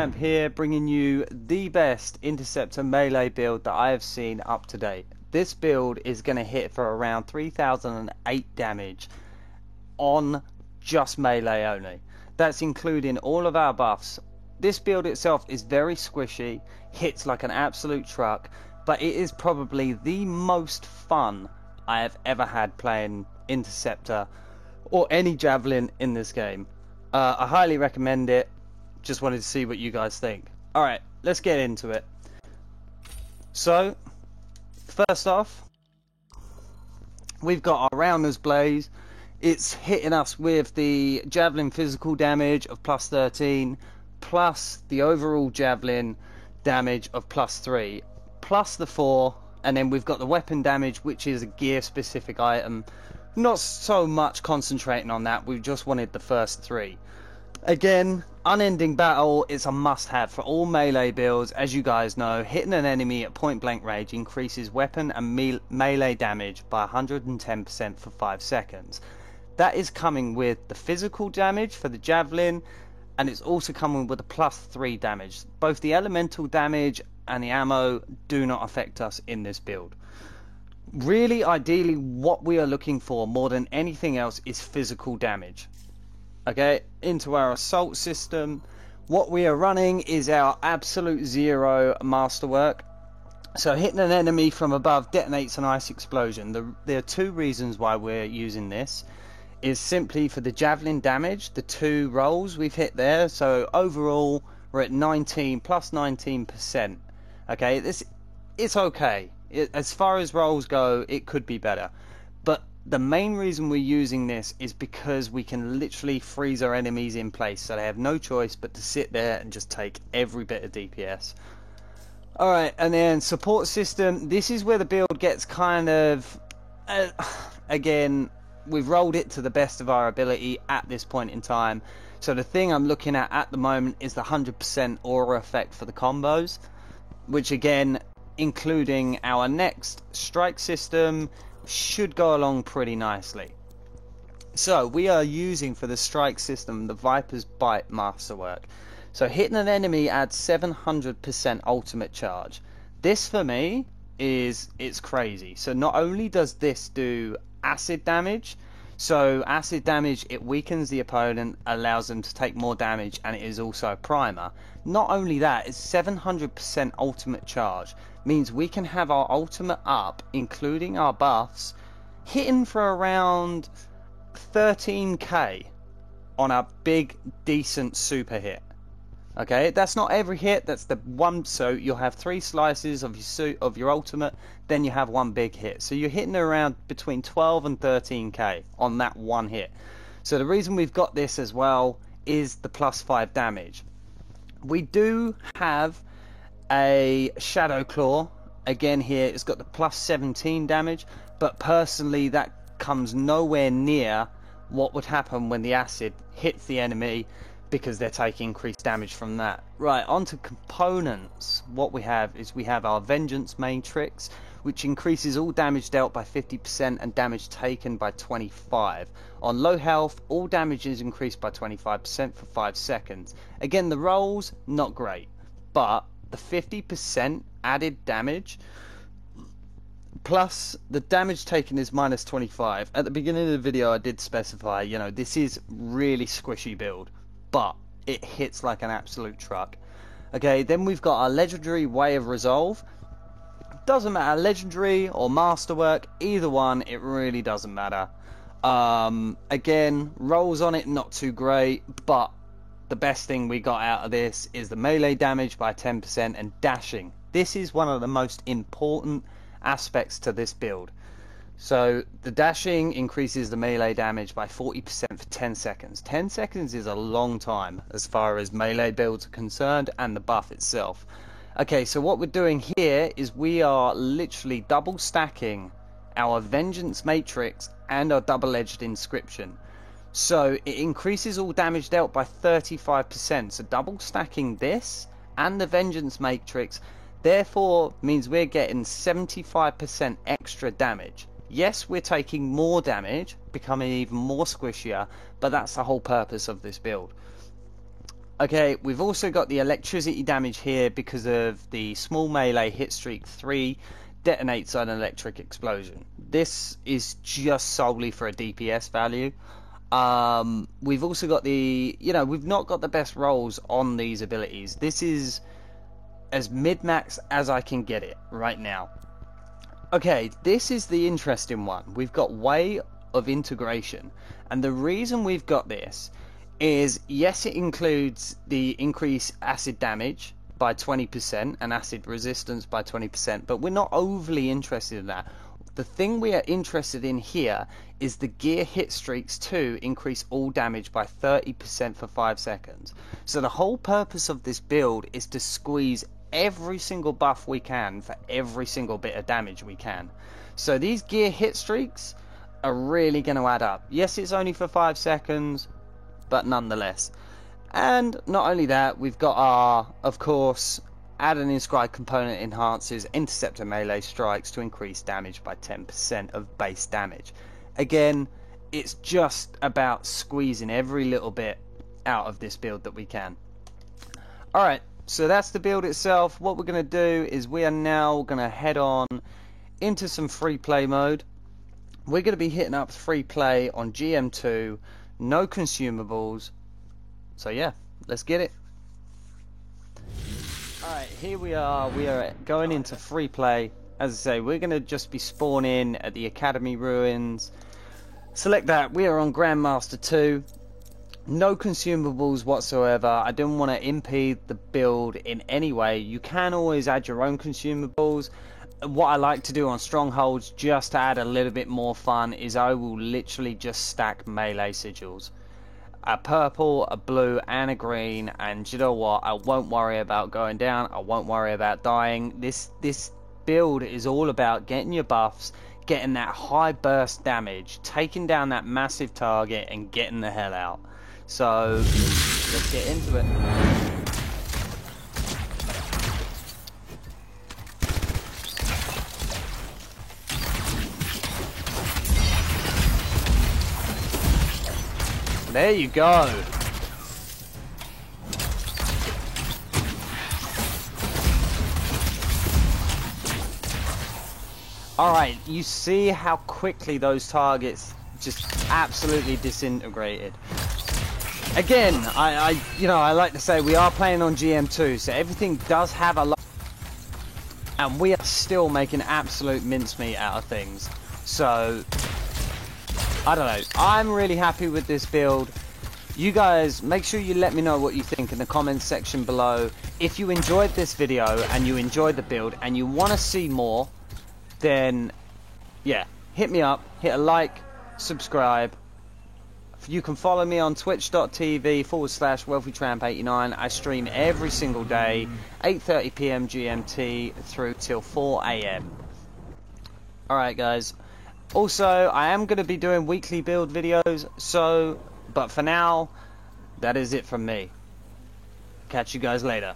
Champ here, bringing you the best interceptor melee build that I have seen up to date. This build is going to hit for around 3008 damage on just melee only. That's including all of our buffs. This build itself is very squishy, hits like an absolute truck, but it is probably the most fun I have ever had playing interceptor or any javelin in this game. I highly recommend it. Just wanted to see what you guys think. Alright, let's get into it. So, first off, we've got our Rounder's Blaze. It's hitting us with the javelin physical damage of plus 13, plus the overall javelin damage of plus 3, plus the 4, and then we've got the weapon damage, which is a gear specific item. Not so much concentrating on that, we just wanted the first 3. Again, Unending Battle is a must-have for all melee builds. As you guys know, hitting an enemy at point blank range increases weapon and melee damage by 110% for 5 seconds. That is coming with the physical damage for the javelin, and it's also coming with a plus 3 damage. Both the elemental damage and the ammo do not affect us in this build. Really, ideally, what we are looking for more than anything else is physical damage. Okay, into our assault system, what we are running is our Absolute Zero Masterwork. So hitting an enemy from above detonates an ice explosion. There are 2 reasons why we're using this. Is simply for the javelin damage, the 2 rolls we've hit there. So overall, we're at 19 plus 19%. Okay, it's okay. As far as rolls go, it could be better. But the main reason we're using this is because we can literally freeze our enemies in place, so they have no choice but to sit there and just take every bit of DPS. Alright, and then support system. This is where the build gets kind of... again, we've rolled it to the best of our ability at this point in time. So the thing I'm looking at the moment is the 100% aura effect for the combos, which again, including our next strike system, should go along pretty nicely. So we are using for the strike system the Viper's Bite Masterwork. So hitting an enemy adds 700% ultimate charge. This for me it's crazy. So not only does this do acid damage, so acid damage, it weakens the opponent, allows them to take more damage, and it is also a primer. Not only that, it's 700% ultimate charge. Means we can have our ultimate up, including our buffs, hitting for around 13k on a big, decent super hit. Okay, that's not every hit, that's the one. So you'll have 3 slices of your ultimate, then you have 1 big hit. So you're hitting around between 12 and 13k on that 1 hit. So the reason we've got this as well is the plus 5 damage. We do have a Shadow Claw. Again here, it's got the plus 17 damage, but personally that comes nowhere near what would happen when the acid hits the enemy, because they're taking increased damage from that. Right, onto components. What we have is we have our Vengeance Matrix, which increases all damage dealt by 50% and damage taken by 25%. On low health, all damage is increased by 25% for 5 seconds. Again, the rolls, not great, but the 50% added damage, plus the damage taken is minus 25. At the beginning of the video I did specify, you know, this is really squishy build, but it hits like an absolute truck. Okay, then we've got our legendary Way of Resolve. Doesn't matter, legendary or masterwork, either one, it really doesn't matter. Again, rolls on it not too great, but the best thing we got out of this is the melee damage by 10% and dashing. This is one of the most important aspects to this build. So the dashing increases the melee damage by 40% for 10 seconds. 10 seconds is a long time as far as melee builds are concerned, and the buff itself. Okay, so what we're doing here is we are literally double stacking our Vengeance Matrix and our double-edged Inscription. So it increases all damage dealt by 35%. So double stacking this and the Vengeance Matrix therefore means we're getting 75% extra damage. Yes, we're taking more damage, becoming even more squishier, but that's the whole purpose of this build. Okay, we've also got the electricity damage here because of the small melee hit streak 3 detonates on an electric explosion. This is just solely for a DPS value. We've also got we've not got the best rolls on these abilities. This is as mid-max as I can get it right now. Okay, this is the interesting one. We've got Way of Integration, and the reason we've got this is, yes, it includes the increased acid damage by 20% and acid resistance by 20%, but we're not overly interested in that. The thing we are interested in here is the gear hit streaks 2 increase all damage by 30% for 5 seconds. So the whole purpose of this build is to squeeze every single buff we can for every single bit of damage we can. So these gear hit streaks are really going to add up. Yes, it's only for 5 seconds, but nonetheless. And not only that, we've got our, of course, add an inscribed component enhances interceptor melee strikes to increase damage by 10% of base damage. Again, it's just about squeezing every little bit out of this build that we can. Alright, so that's the build itself. What we're going to do is we are now going to head on into some free play mode. We're going to be hitting up free play on GM2, no consumables. So yeah, let's get it. Alright, here we are going into free play. As I say, we're going to just be spawning at the Academy Ruins. Select that, we are on Grandmaster 2. No consumables whatsoever. I didn't want to impede the build in any way. You can always add your own consumables. What I like to do on Strongholds, just to add a little bit more fun, is I will literally just stack melee sigils. A purple, a blue, and a green, and you know what? I won't worry about going down. I won't worry about dying. This build is all about getting your buffs, getting that high burst damage, taking down that massive target, and getting the hell out. So let's get into it. There you go. Alright, you see how quickly those targets just absolutely disintegrated. Again, I like to say we are playing on GM2, so everything does have a lot, and we are still making absolute mincemeat out of things. So I don't know. I'm really happy with this build. You guys, make sure you let me know what you think in the comments section below. If you enjoyed this video and you enjoyed the build and you want to see more, then yeah, hit me up, hit a like, subscribe. You can follow me on twitch.tv/wealthytramp89. I stream every single day, 8:30 PM GMT through till 4 AM. Alright guys. Also, I am going to be doing weekly build videos, but for now, that is it from me. Catch you guys later.